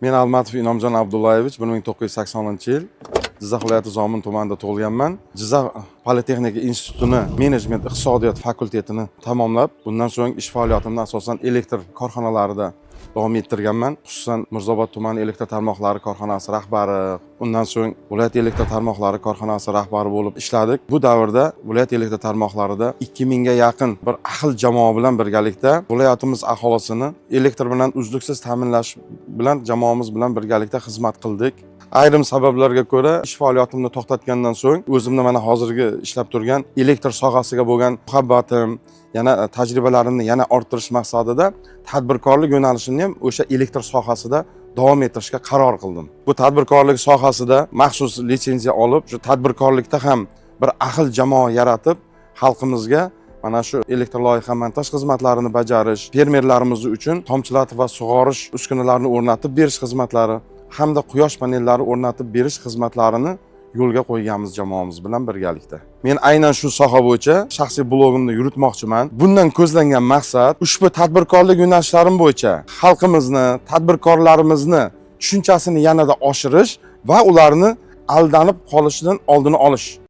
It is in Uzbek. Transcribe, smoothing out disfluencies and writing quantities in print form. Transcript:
Men Almatov Inomjon Abdullayevich 1980-yil Jizzax viloyati Zomin tumanida tug'ilganman. Jizzax Politexnika institutini menejment iqtisodiyot fakultetini tamomlab, bundan so'ng ish faoliyatimni asosan elektr korxonalarida davom ettirganman. Xususan Mirzobod tumani elektr tarmoqlari korxonasi rahbari, undan so'ng viloyat elektr tarmoqlari korxonasi rahbari bo'lib ishladik. Bu davrda viloyat elektr tarmoqlarida 2000 ga yaqin bir ahil jamoa bilan birgalikda viloyatimiz aholisini elektr bilan uzluksiz ta'minlash bilan jamoamiz bilan birgalikda xizmat qildik. Ayrim sabablarga ko'ra ish faoliyatimni to'xtatgandan so'ng o'zimni mana hozirgi ishlab turgan elektr sohasiga bo'lgan muhabbatim, yana tajribalarimni yana orttirish maqsadida tadbirkorlik yo'nalishini ham o'sha elektr sohasida davom ettirishga qaror qildim. Bu tadbirkorlik sohasida maxsus litsenziya olib, shu tadbirkorlikda ham bir ahil jamoa yaratib, xalqimizga mana shu elektr loyiha montaj xizmatlarini bajarish, fermerlarimiz uchun tomchilatib va sug'orish uskunalarini o'rnatib berish xizmatlari hamda quyosh panellari o'rnatib berish xizmatlarini yo'lga qo'yganmiz jamoamiz bilan birgalikda. Men aynan shu soha bo'yicha shaxsiy blogimni yuritmoqchiman. Bundan ko'zlangan maqsad ushbu tadbirkorlik yo'nalishlarim bo'yicha xalqimizni, tadbirkorlarimizni tushunchasini yanada oshirish va ularni aldanib qolishidan oldini olish.